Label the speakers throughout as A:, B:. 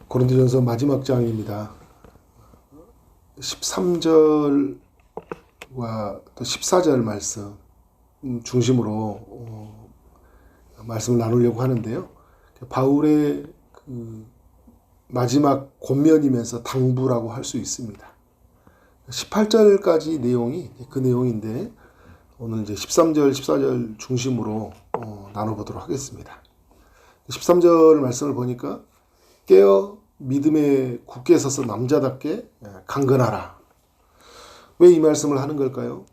A: 고린도전서 마지막 장입니다. 13절과 또 14절 말씀 중심으로 말씀을 나누려고 하는데요. 바울의 그 마지막 권면이면서 당부라고 할 수 있습니다. 18절까지 내용이 그 내용인데 오늘 이제 13절, 14절 중심으로 나눠보도록 하겠습니다. 13절 말씀을 보니까 깨어 믿음에 굳게 서서 남자답게 강건하라. 왜 이 말씀을 하는 걸까요?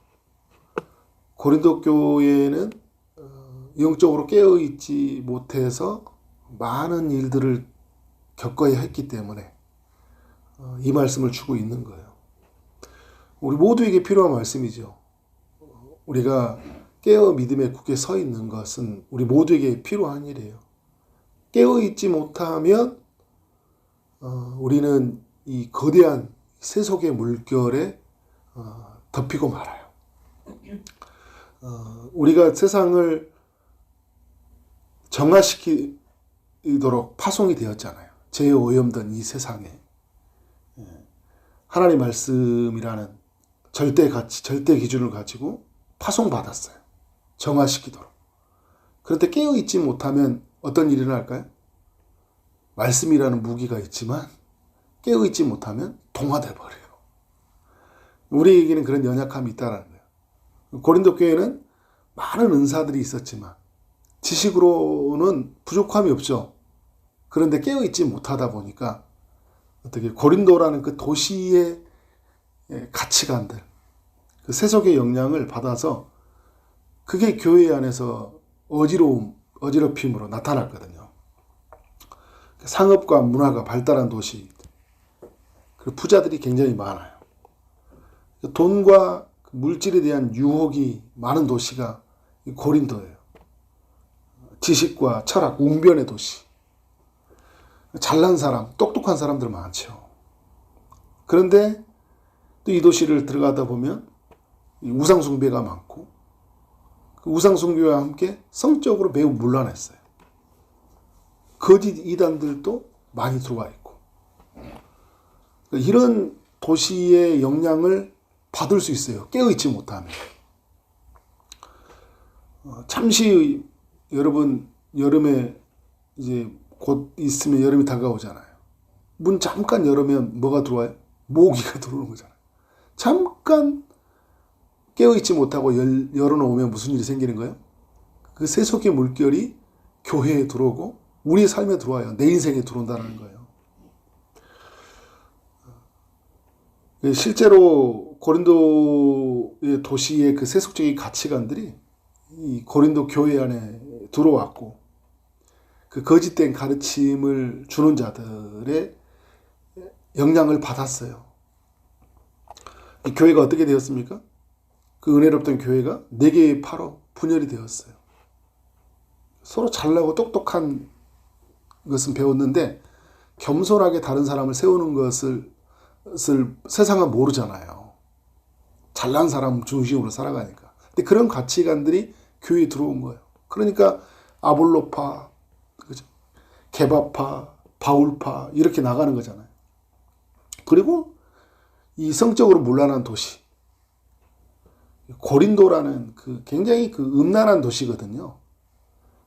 A: 고린도 교회는 영적으로 깨어있지 못해서 많은 일들을 겪어야 했기 때문에 이 말씀을 주고 있는 거예요. 우리 모두에게 필요한 말씀이죠. 우리가 깨어 믿음에 굳게 서 있는 것은 우리 모두에게 필요한 일이에요. 깨어있지 못하면 우리는 이 거대한 세속의 물결에 덮이고 말아요. 우리가 세상을 정화시키도록 파송이 되었잖아요. 죄에 오염된 이 세상에 하나님 말씀이라는 절대 가치, 절대 기준을 가지고 파송받았어요. 정화시키도록. 그런데 깨어있지 못하면 어떤 일이 일어날까요? 말씀이라는 무기가 있지만 깨어있지 못하면 동화돼 버려요. 우리에게는 그런 연약함이 있다는 거예요. 고린도 교회는 많은 은사들이 있었지만 지식으로는 부족함이 없죠. 그런데 깨어있지 못하다 보니까 어떻게 고린도라는 그 도시의 가치관들, 그 세속의 영향을 받아서 그게 교회 안에서 어지럽힘으로 나타났거든요. 상업과 문화가 발달한 도시, 그리고 부자들이 굉장히 많아요. 돈과 물질에 대한 유혹이 많은 도시가 고린도예요. 지식과 철학, 웅변의 도시. 잘난 사람, 똑똑한 사람들 많죠. 그런데 또 이 도시를 들어가다 보면 우상숭배가 많고 그 우상숭배와 함께 성적으로 매우 문란했어요. 거짓 이단들도 많이 들어와 있고 이런 도시의 영향을 받을 수 있어요. 깨어있지 못하면. 잠시 여러분 여름에 이제 곧 있으면 여름이 다가오잖아요. 문 잠깐 열으면 뭐가 들어와요? 모기가 들어오는 거잖아요. 잠깐 깨어있지 못하고 열어놓으면 무슨 일이 생기는 거예요? 그 세속의 물결이 교회에 들어오고 우리의 삶에 들어와요. 내 인생에 들어온다는 거예요. 실제로 고린도의 도시의 그 세속적인 가치관들이 이 고린도 교회 안에 들어왔고 그 거짓된 가르침을 주는 자들의 영향을 받았어요. 이 교회가 어떻게 되었습니까? 그 은혜롭던 교회가 4개의 파로 분열이 되었어요. 서로 잘나고 똑똑한 것은 배웠는데 겸손하게 다른 사람을 세우는 것을 세상은 모르잖아요. 잘난 사람 중심으로 살아가니까. 근데 그런 가치관들이 교회에 들어온 거예요. 그러니까 아볼로파, 그죠? 게바파, 바울파 이렇게 나가는 거잖아요. 그리고 이 성적으로 문란한 도시 고린도라는 그 굉장히 그 음란한 도시거든요.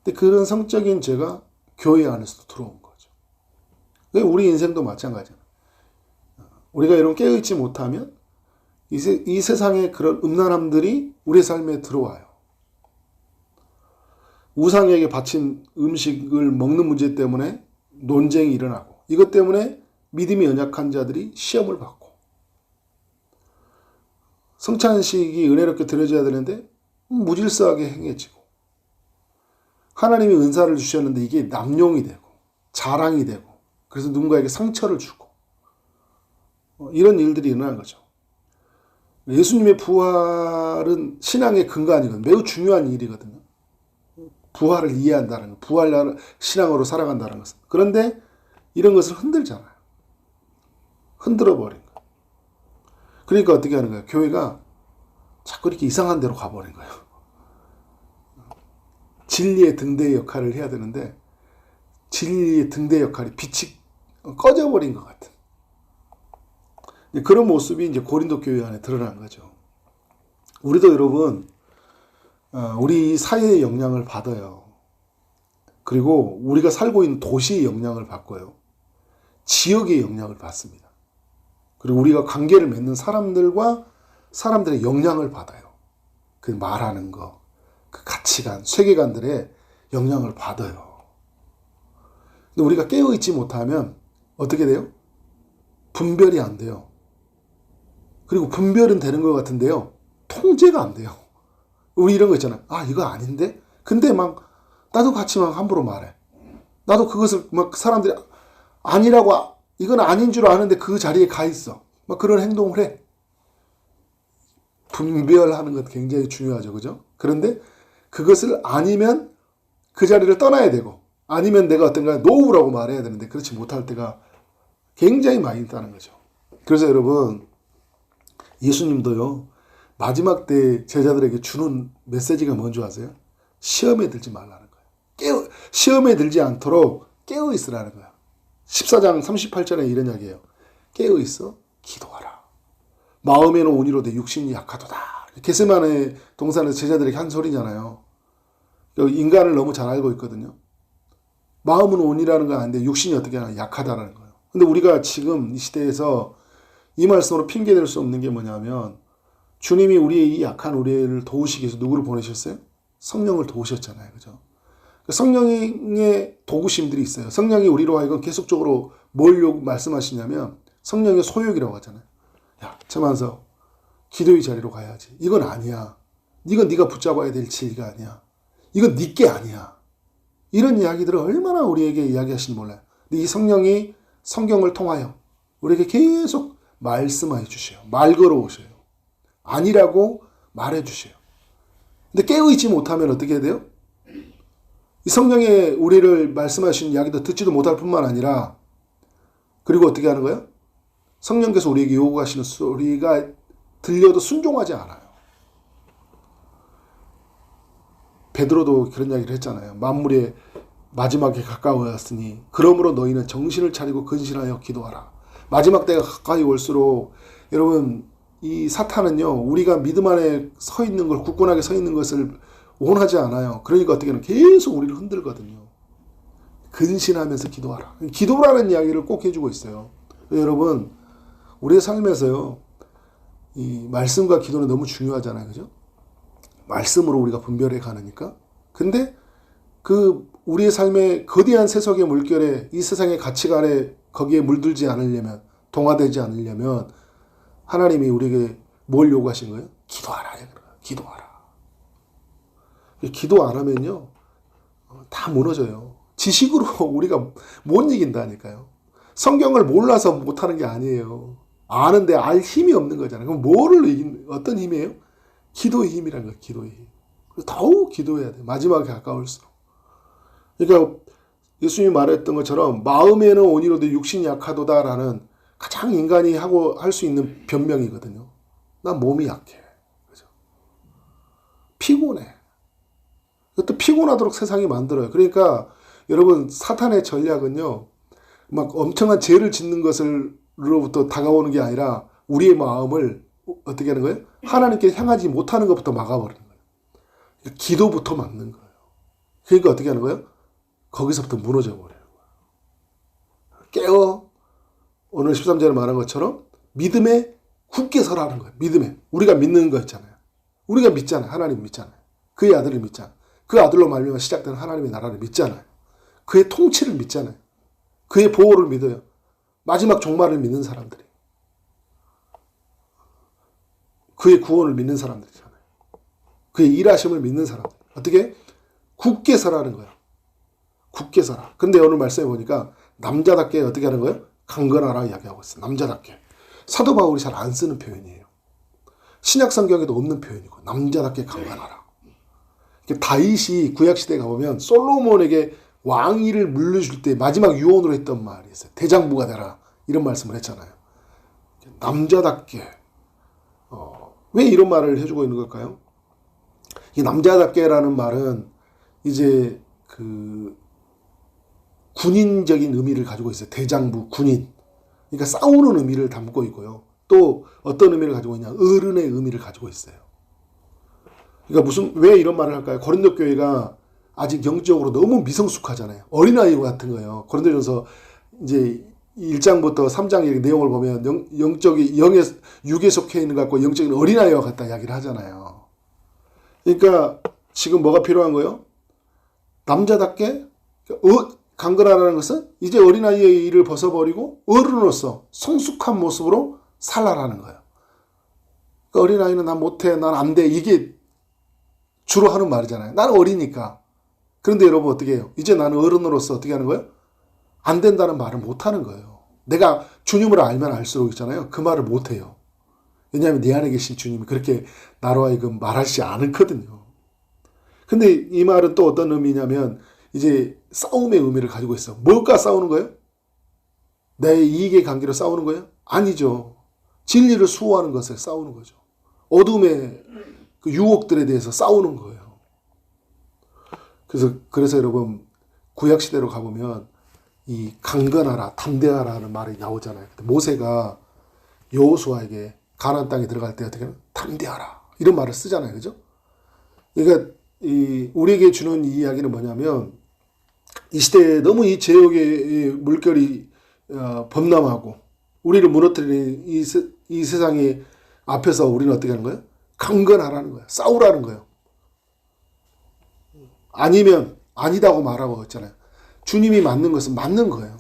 A: 근데 그런 성적인 죄가 교회 안에서도 들어온 거죠. 우리 인생도 마찬가지예요. 우리가 이런 깨어있지 못하면 이 세상의 그런 음란함들이 우리의 삶에 들어와요. 우상에게 바친 음식을 먹는 문제 때문에 논쟁이 일어나고 이것 때문에 믿음이 연약한 자들이 시험을 받고 성찬식이 은혜롭게 드려져야 되는데 무질서하게 행해지고 하나님이 은사를 주셨는데 이게 남용이 되고 자랑이 되고 그래서 누군가에게 상처를 주고 이런 일들이 일어난 거죠. 예수님의 부활은 신앙의 근간이거든요. 매우 중요한 일이거든요. 부활을 이해한다는 것, 부활 신앙으로 살아간다는 것은. 그런데 이런 것을 흔들잖아요. 흔들어 버린 거예요. 그러니까 어떻게 하는 거예요? 교회가 자꾸 이렇게 이상한 데로 가버린 거예요. 진리의 등대 역할을 해야 되는데 진리의 등대 역할이 빛이 꺼져버린 것 같은 그런 모습이 이제 고린도 교회 안에 드러난 거죠. 우리도 여러분, 우리 사회의 영향을 받아요. 그리고 우리가 살고 있는 도시의 영향을 받고요. 지역의 영향을 받습니다. 그리고 우리가 관계를 맺는 사람들과 사람들의 영향을 받아요. 그 말하는 거, 그 가치관, 세계관들의 영향을 받아요. 근데 우리가 깨어있지 못하면 어떻게 돼요? 분별이 안 돼요. 그리고 분별은 되는 것 같은데요. 통제가 안 돼요. 우리 이런 거 있잖아요. 아, 이거 아닌데? 근데 막 나도 같이 막 함부로 말해. 나도 그것을 막 사람들이 아니라고, 이건 아닌 줄 아는데 그 자리에 가 있어. 막 그런 행동을 해. 분별하는 것 굉장히 중요하죠. 그죠? 그런데 그것을 아니면 그 자리를 떠나야 되고, 아니면 내가 어떤가 노우라고 말해야 되는데 그렇지 못할 때가 굉장히 많이 있다는 거죠. 그래서 여러분, 예수님도요, 마지막 때 제자들에게 주는 메시지가 뭔지 아세요? 시험에 들지 말라는 거예요. 시험에 들지 않도록 깨어 있으라는 거예요. 14장 38절에 이런 이야기예요. 깨어 있어 기도하라. 마음에는 온이로되 육신이 약하도다. 겟세마네 동산에서 제자들에게 한 소리잖아요. 인간을 너무 잘 알고 있거든요. 마음은 온이라는 건 아닌데 육신이 어떻게 하나 약하다라는 거예요. 근데 우리가 지금 이 시대에서 이 말씀으로 핑계댈 수 없는 게 뭐냐면, 주님이 우리의 이 약한 우리를 도우시기 위해서 누구를 보내셨어요? 성령을 도우셨잖아요. 그죠? 성령의 도구심들이 있어요. 성령이 우리로 하여금 계속적으로 뭘 말씀하시냐면 성령의 소욕이라고 하잖아요. 야, 저만서 기도의 자리로 가야지. 이건 아니야. 이건 네가 붙잡아야 될 진리가 아니야. 이건 네 게 아니야. 이런 이야기들을 얼마나 우리에게 이야기하시는지 몰라요. 근데 이 성령이 성경을 통하여 우리에게 계속 말씀해 주셔요. 말 걸어오셔요. 아니라고 말해 주셔요. 근데 깨어있지 못하면 어떻게 해야 돼요? 이 성령의 우리를 말씀하시는 이야기도 듣지도 못할 뿐만 아니라, 그리고 어떻게 하는 거예요? 성령께서 우리에게 요구하시는 소리가 들려도 순종하지 않아요. 베드로도 그런 이야기를 했잖아요. 만물의 마지막에 가까워왔으니 그러므로 너희는 정신을 차리고 근신하여 기도하라. 마지막 때가 가까이 올수록 여러분, 이 사탄은요, 우리가 믿음 안에 서 있는 걸, 굳건하게 서 있는 것을 원하지 않아요. 그러니까 어떻게 하면 계속 우리를 흔들거든요. 근신하면서 기도하라. 기도라는 이야기를 꼭 해주고 있어요. 여러분, 우리의 삶에서요, 이 말씀과 기도는 너무 중요하잖아요. 그죠? 말씀으로 우리가 분별해 가느니까. 근데 그 우리의 삶의 거대한 세속의 물결에, 이 세상의 가치관에 거기에 물들지 않으려면, 동화되지 않으려면 하나님이 우리에게 뭘 요구하신 거예요? 기도하라. 기도하라. 기도 안 하면요, 다 무너져요. 지식으로 우리가 못 이긴다니까요. 성경을 몰라서 못하는 게 아니에요. 아는데 알 힘이 없는 거잖아요. 그럼 뭐를 어떤 힘이에요? 기도의 힘이라는 거예요. 기도의 힘. 더욱 기도해야 돼요. 마지막에 가까울수록. 그러니까 예수님이 말했던 것처럼 마음에는 온이로되 육신이 약하도다라는 가장 인간이 할 수 있는 변명이거든요. 난 몸이 약해. 그죠? 피곤해. 또 피곤하도록 세상이 만들어요. 그러니까 여러분, 사탄의 전략은요, 막 엄청난 죄를 짓는 것으로부터 다가오는 게 아니라 우리의 마음을 어떻게 하는 거예요? 하나님께 향하지 못하는 것부터 막아버리는 거예요. 그러니까 기도부터 막는 거예요. 그러니까 어떻게 하는 거예요? 거기서부터 무너져 버려요. 깨어, 오늘 13절에 말한 것처럼 믿음에 굳게 서라는 거예요. 믿음에. 우리가 믿는 거 있잖아요. 우리가 믿잖아요. 하나님 믿잖아요. 그의 아들을 믿잖아요. 그 아들로 말미암아 시작되는 하나님의 나라를 믿잖아요. 그의 통치를 믿잖아요. 그의 보호를 믿어요. 마지막 종말을 믿는 사람들이. 그의 구원을 믿는 사람들이잖아요. 그의 일하심을 믿는 사람들. 어떻게? 굳게 서라는 거예요. 굳게 서라. 근데 오늘 말씀해 보니까 남자답게 어떻게 하는 거예요? 강건하라 이야기하고 있어요. 남자답게. 사도 바울이 잘 안 쓰는 표현이에요. 신약 성경에도 없는 표현이고, 남자답게 강건하라. 다윗이 구약시대에 가보면 솔로몬에게 왕위를 물려줄 때 마지막 유언으로 했던 말이 있어요. 대장부가 되라. 이런 말씀을 했잖아요. 남자답게. 왜 이런 말을 해주고 있는 걸까요? 이 남자답게라는 말은 이제 군인적인 의미를 가지고 있어요. 대장부, 군인. 그러니까 싸우는 의미를 담고 있고요. 또 어떤 의미를 가지고 있냐? 어른의 의미를 가지고 있어요. 그러니까 왜 이런 말을 할까요? 고린도 교회가 아직 영적으로 너무 미성숙하잖아요. 어린아이 같은 거예요. 고린도전서 이제 1장부터 3장 내용을 보면 육에 속해 있는 것 같고 영적인 어린아이와 같다 이야기를 하잖아요. 그러니까 지금 뭐가 필요한 거예요? 남자답게 강건하라는 것은 이제 어린아이의 일을 벗어버리고 어른으로서 성숙한 모습으로 살아라는 거예요. 그러니까 어린아이는 난 못해, 난 안 돼, 이게 주로 하는 말이잖아요. 나는 어리니까. 그런데 여러분 어떻게 해요? 이제 나는 어른으로서 어떻게 하는 거예요? 안 된다는 말을 못 하는 거예요. 내가 주님을 알면 알수록 있잖아요. 그 말을 못 해요. 왜냐하면 내 안에 계신 주님이 그렇게 나로 하여금 말하시지 않거든요. 근데 이 말은 또 어떤 의미냐면 이제 싸움의 의미를 가지고 있어. 뭘까 싸우는 거예요? 내 이익의 관계로 싸우는 거예요? 아니죠. 진리를 수호하는 것에 싸우는 거죠. 어둠의 그 유혹들에 대해서 싸우는 거예요. 그래서 여러분 구약시대로 가보면 이 강건하라, 담대하라는 말이 나오잖아요. 모세가 여호수아에게 가나안 땅에 들어갈 때 어떻게 하면 담대하라 이런 말을 쓰잖아요. 그죠? 그러니까 우리에게 주는 이 이야기는 뭐냐면 이 시대에 너무 이 제욕의 물결이 범람하고 우리를 무너뜨리는 이 세상의 앞에서 우리는 어떻게 하는 거예요? 강건하라는 거예요. 싸우라는 거예요. 아니면 아니다고 말하고 있잖아요. 주님이 맞는 것은 맞는 거예요.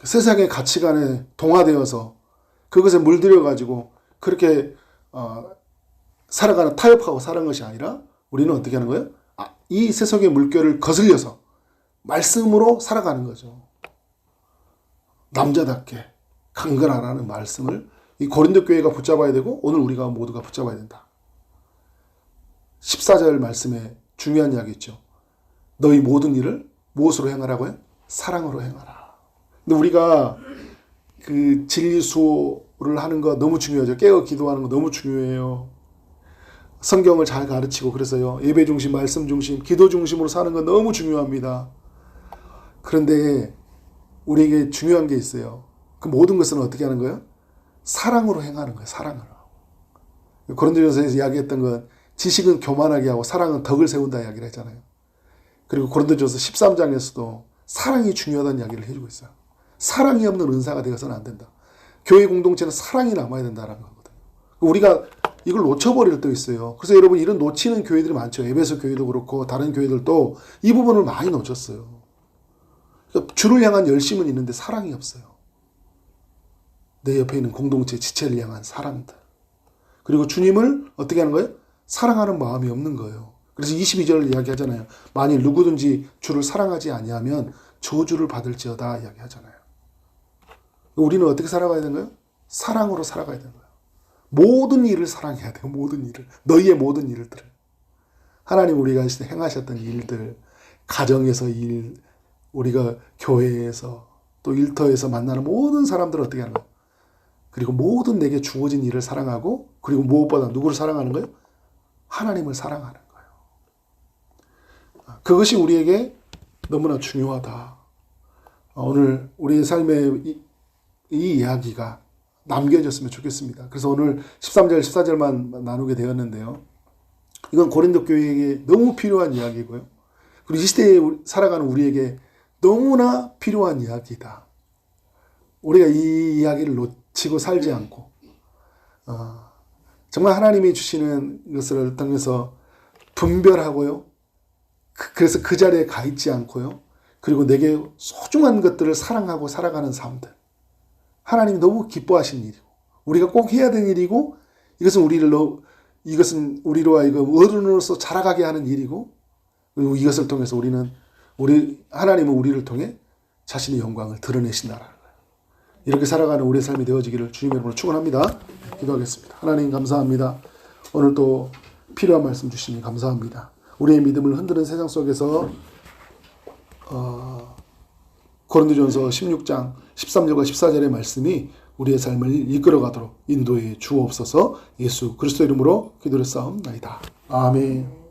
A: 세상의 가치관에 동화되어서 그것에 물들여가지고 그렇게 살아가는 타협하고 살아가는 것이 아니라 우리는 어떻게 하는 거예요? 이 세상의 물결을 거슬려서 말씀으로 살아가는 거죠. 남자답게 강건하라는 말씀을 이 고린도 교회가 붙잡아야 되고 오늘 우리가 모두가 붙잡아야 된다. 14절 말씀에 중요한 이야기 있죠. 너희 모든 일을 무엇으로 행하라고요? 사랑으로 행하라. 근데 우리가 그 진리 수호를 하는 거 너무 중요하죠. 깨어 기도하는 거 너무 중요해요. 성경을 잘 가르치고 그래서요. 예배 중심, 말씀 중심, 기도 중심으로 사는 건 너무 중요합니다. 그런데 우리에게 중요한 게 있어요. 그 모든 것은 어떻게 하는 거예요? 사랑으로 행하는 거예요. 사랑으로. 고린도전서에서 이야기했던 건 지식은 교만하게 하고 사랑은 덕을 세운다 이야기를 했잖아요. 그리고 고린도전서 13장에서도 사랑이 중요하다는 이야기를 해주고 있어요. 사랑이 없는 은사가 되어서는 안 된다. 교회 공동체는 사랑이 남아야 된다는 거거든요. 우리가 이걸 놓쳐버릴 때도 있어요. 그래서 여러분 이런 놓치는 교회들이 많죠. 에베소 교회도 그렇고 다른 교회들도 이 부분을 많이 놓쳤어요. 그러니까 주를 향한 열심은 있는데 사랑이 없어요. 내 옆에 있는 공동체 지체를 향한 사랑들. 그리고 주님을 어떻게 하는 거예요? 사랑하는 마음이 없는 거예요. 그래서 22절 이야기하잖아요. 만일 누구든지 주를 사랑하지 아니하면 저주를 받을지어다 이야기하잖아요. 우리는 어떻게 살아가야 되는 거예요? 사랑으로 살아가야 되는 거예요. 모든 일을 사랑해야 돼요. 모든 일을. 너희의 모든 일들을. 하나님 우리가 행하셨던 일들, 가정에서 일, 우리가 교회에서 또 일터에서 만나는 모든 사람들을 어떻게 하는 거예요? 그리고 모든 내게 주어진 일을 사랑하고 그리고 무엇보다 누구를 사랑하는 거예요? 하나님을 사랑하는 거예요. 그것이 우리에게 너무나 중요하다. 오늘 우리의 삶의 이 이야기가 남겨졌으면 좋겠습니다. 그래서 오늘 13절, 14절만 나누게 되었는데요. 이건 고린도 교회에게 너무 필요한 이야기고요. 그리고 이 시대에 살아가는 우리에게 너무나 필요한 이야기다. 우리가 이 이야기를 놓치고 살지 않고 정말 하나님이 주시는 것을 통해서 분별하고요. 그래서 그 자리에 가 있지 않고요. 그리고 내게 소중한 것들을 사랑하고 살아가는 삶들. 하나님이 너무 기뻐하신 일이고 우리가 꼭 해야 되는 일이고 이것은 우리로 하여금 어른으로서 자라가게 하는 일이고 그리고 이것을 통해서 하나님은 우리를 통해 자신의 영광을 드러내신다라는 거예요. 이렇게 살아가는 우리의 삶이 되어지기를 주님의 이름으로 축원합니다. 기도하겠습니다. 하나님 감사합니다. 오늘 또 필요한 말씀 주시니 감사합니다. 우리의 믿음을 흔드는 세상 속에서 고린도전서 16장 13절과 14절의 말씀이 우리의 삶을 이끌어가도록 인도해 주옵소서. 예수 그리스도 이름으로 기도를 쌓옵나이다. 아멘.